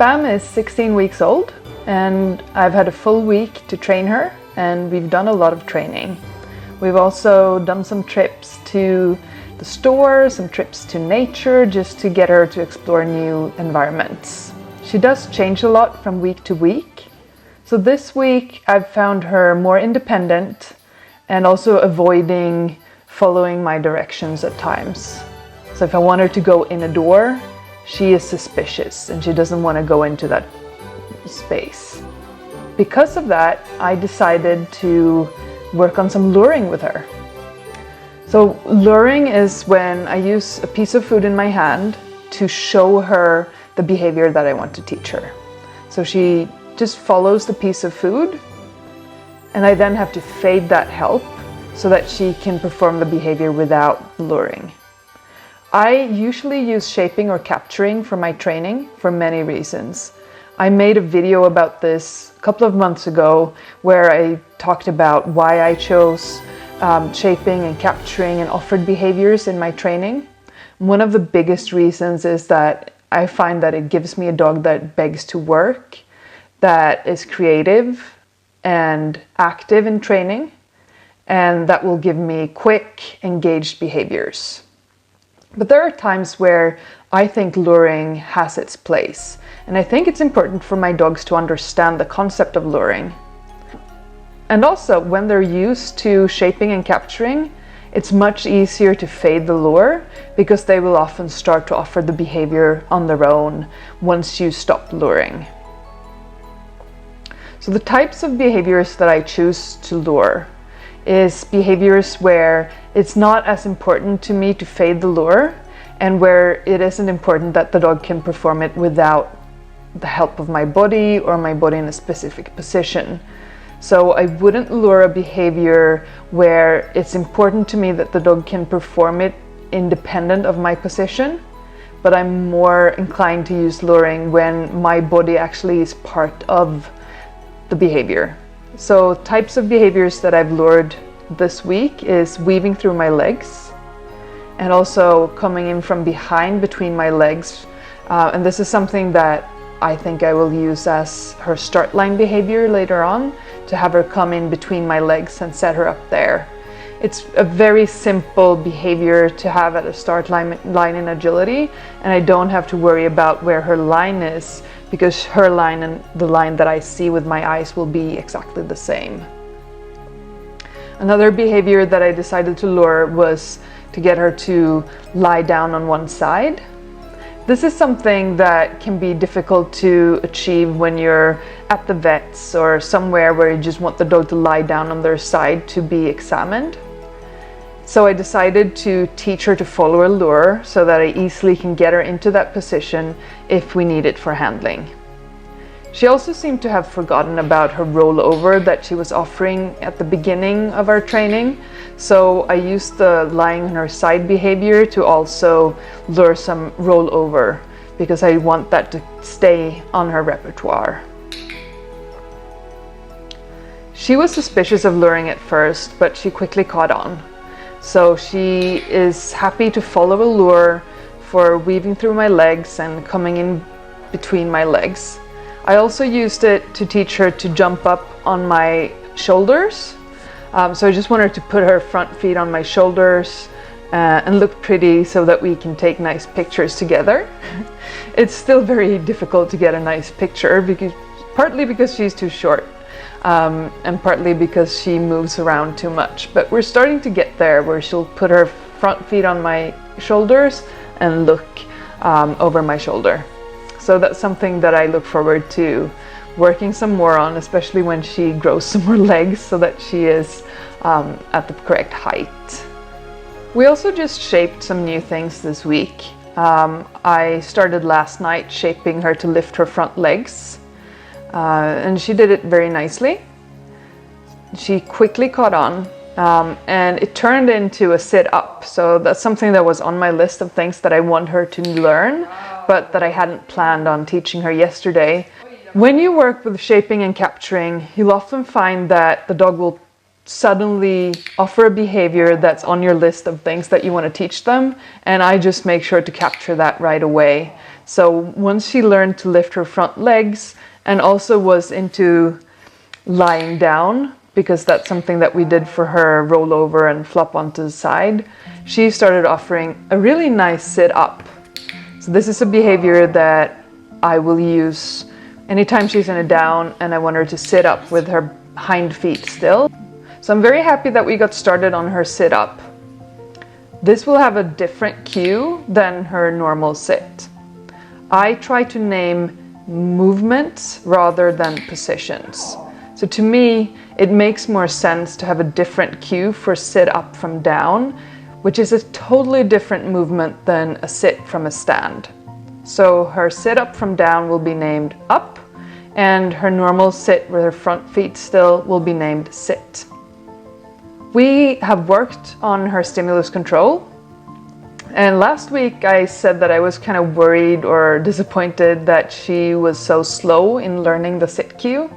Spam is 16 weeks old and I've had a full week to train her, and we've done a lot of training. We've also done some trips to the store, some trips to nature, just to get her to explore new environments. She does change a lot from week to week. So this week I've found her more independent and also avoiding following my directions at times. So if I want her to go in a door, she is suspicious and she doesn't want to go into that space. Because of that, I decided to work on some luring with her. So luring is when I use a piece of food in my hand to show her the behavior that I want to teach her. So she just follows the piece of food, and I then have to fade that help so that she can perform the behavior without luring. I usually use shaping or capturing for my training for many reasons. I made a video about this a couple of months ago where I talked about why I chose shaping and capturing and offered behaviors in my training. One of the biggest reasons is that I find that it gives me a dog that begs to work, that is creative and active in training, and that will give me quick, engaged behaviors. But there are times where I think luring has its place, and I think it's important for my dogs to understand the concept of luring. And also, when they're used to shaping and capturing, it's much easier to fade the lure because they will often start to offer the behavior on their own once you stop luring. So the types of behaviors that I choose to lure is behaviors where it's not as important to me to fade the lure, and where it isn't important that the dog can perform it without the help of my body or my body in a specific position. So I wouldn't lure a behavior where it's important to me that the dog can perform it independent of my position, but I'm more inclined to use luring when my body actually is part of the behavior. So types of behaviors that I've lured this week is weaving through my legs and also coming in from behind between my legs. And this is something that I think I will use as her start line behavior later on, to have her come in between my legs and set her up there. It's a very simple behavior to have at a start line in agility, and I don't have to worry about where her line is, because her line and the line that I see with my eyes will be exactly the same. Another behavior that I decided to lure was to get her to lie down on one side. This is something that can be difficult to achieve when you're at the vet's or somewhere where you just want the dog to lie down on their side to be examined. So I decided to teach her to follow a lure so that I easily can get her into that position if we need it for handling. She also seemed to have forgotten about her rollover that she was offering at the beginning of our training. So I used the lying on her side behavior to also lure some rollover, because I want that to stay on her repertoire. She was suspicious of luring at first, but she quickly caught on. So she is happy to follow a lure for weaving through my legs and coming in between my legs. I also used it to teach her to jump up on my shoulders. So I just want her to put her front feet on my shoulders and look pretty so that we can take nice pictures together. It's still very difficult to get a nice picture, partly because she's too short and partly because she moves around too much. But we're starting to get there where she'll put her front feet on my shoulders and look over my shoulder. So that's something that I look forward to working some more on, especially when she grows some more legs so that she is at the correct height. We also just shaped some new things this week. I started last night shaping her to lift her front legs, and she did it very nicely. She quickly caught on, and it turned into a sit-up. So that's something that was on my list of things that I want her to learn, but that I hadn't planned on teaching her yesterday. When you work with shaping and capturing, you'll often find that the dog will suddenly offer a behavior that's on your list of things that you want to teach them, and I just make sure to capture that right away. So once she learned to lift her front legs and also was into lying down, because that's something that we did for her, roll over and flop onto the side, she started offering a really nice sit up. So this is a behavior that I will use anytime she's in a down and I want her to sit up with her hind feet still. So I'm very happy that we got started on her sit up. This will have a different cue than her normal sit. I try to name movements rather than positions. So to me, it makes more sense to have a different cue for sit up from down, which is a totally different movement than a sit from a stand. So her sit up from down will be named up, and her normal sit with her front feet still will be named sit. We have worked on her stimulus control, and last week I said that I was kind of worried or disappointed that she was so slow in learning the sit cue.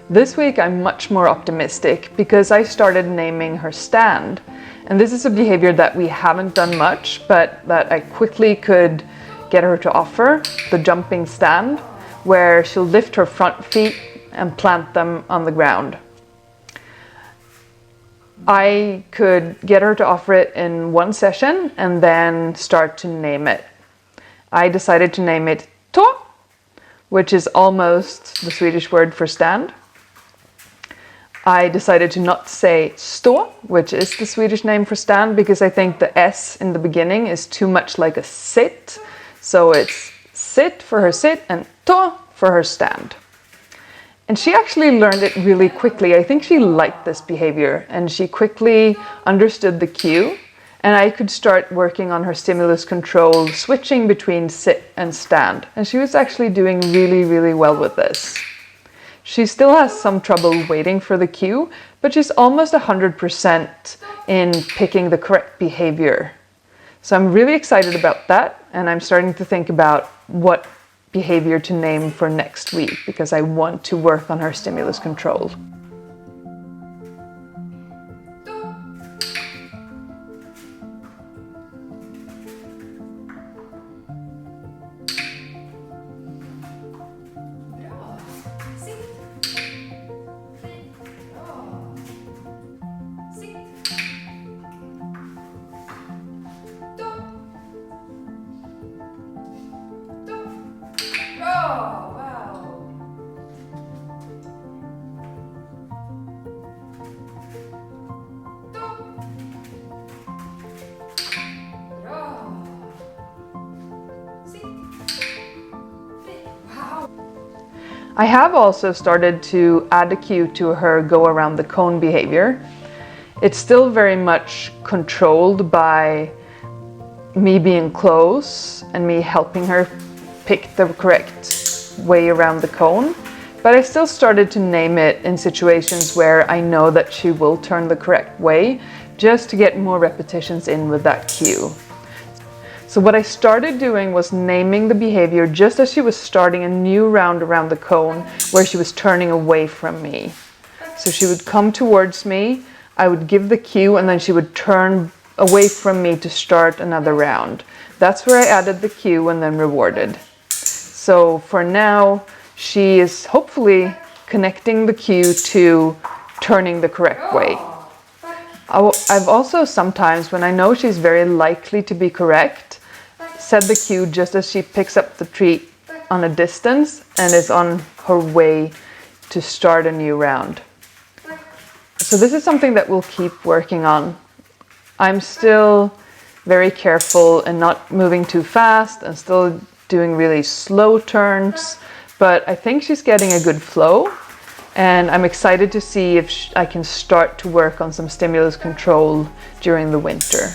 This week I'm much more optimistic because I started naming her stand, and this is a behavior that we haven't done much, but that I quickly could get her to offer, the jumping stand, where she'll lift her front feet and plant them on the ground. I could get her to offer it in one session and then start to name it. I decided to name it tå, which is almost the Swedish word for stand. I decided to not say stå, which is the Swedish name for stand, because I think the S in the beginning is too much like a sit. So it's sit for her sit and tå for her stand. And she actually learned it really quickly. I think she liked this behavior and she quickly understood the cue, and I could start working on her stimulus control, switching between sit and stand. And she was actually doing really, really well with this. She still has some trouble waiting for the cue, but she's almost 100% in picking the correct behavior. So I'm really excited about that, and I'm starting to think about what behavior to name for next week because I want to work on her stimulus control. I have also started to add a cue to her go around the cone behavior. It's still very much controlled by me being close and me helping her pick the correct way around the cone, but I still started to name it in situations where I know that she will turn the correct way, just to get more repetitions in with that cue. So what I started doing was naming the behavior just as she was starting a new round around the cone where she was turning away from me. So she would come towards me, I would give the cue, and then she would turn away from me to start another round. That's where I added the cue and then rewarded. So for now, she is hopefully connecting the cue to turning the correct way. I've also sometimes, when I know she's very likely to be correct, set the cue just as she picks up the treat on a distance and is on her way to start a new round. So this is something that we'll keep working on. I'm still very careful and not moving too fast and still doing really slow turns, but I think she's getting a good flow. And I'm excited to see if I can start to work on some stimulus control during the winter.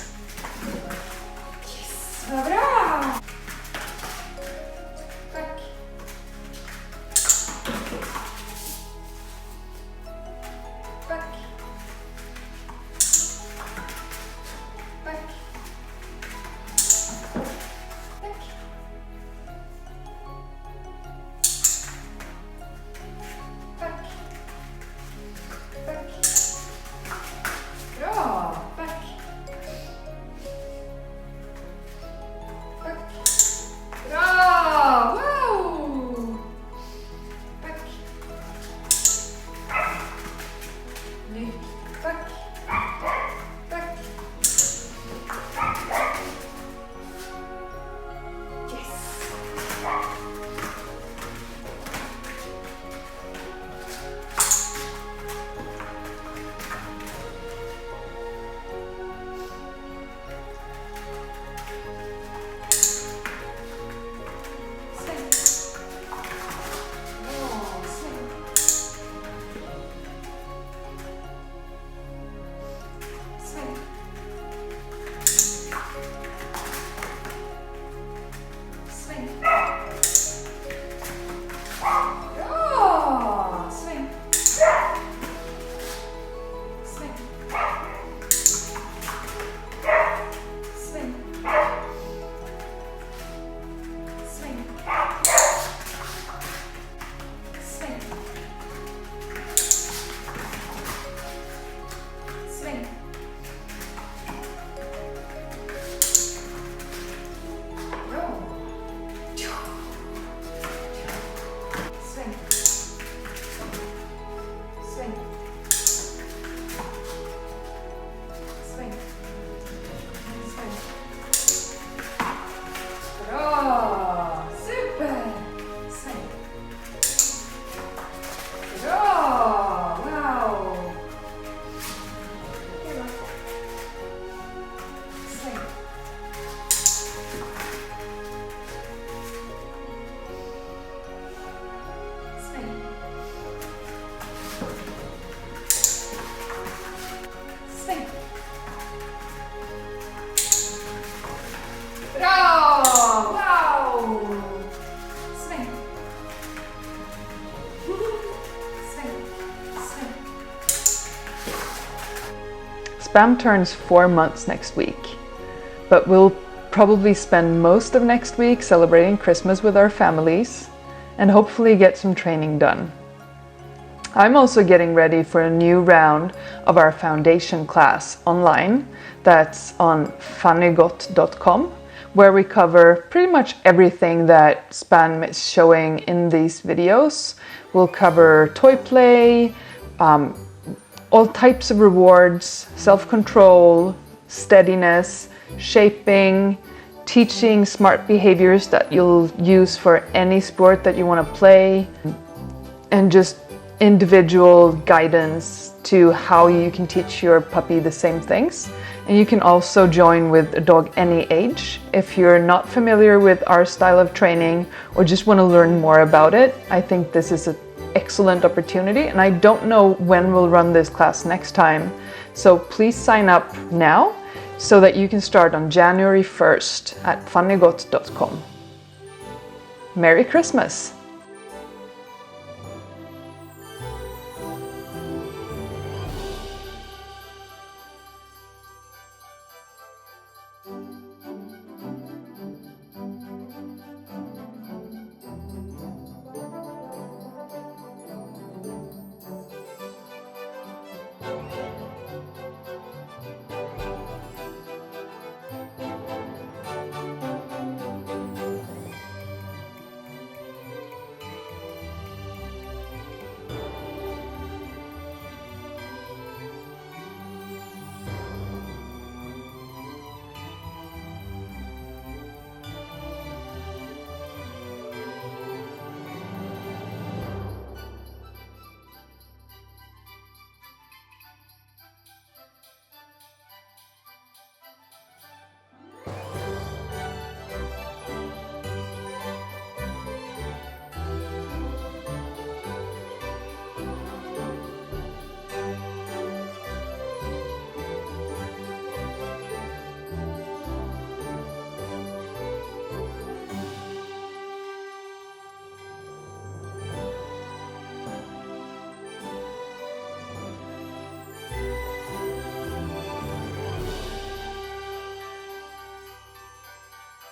Spam turns 4 months next week, but we'll probably spend most of next week celebrating Christmas with our families and hopefully get some training done. I'm also getting ready for a new round of our foundation class online that's on funnygot.com, where we cover pretty much everything that Spam is showing in these videos. We'll cover toy play, all types of rewards, self-control, steadiness, shaping, teaching smart behaviors that you'll use for any sport that you want to play, and just individual guidance to how you can teach your puppy the same things. And you can also join with a dog any age. If you're not familiar with our style of training or just want to learn more about it, I think this is an excellent opportunity, and I don't know when we'll run this class next time. So please sign up now so that you can start on January 1st at funnygot.com. Merry Christmas!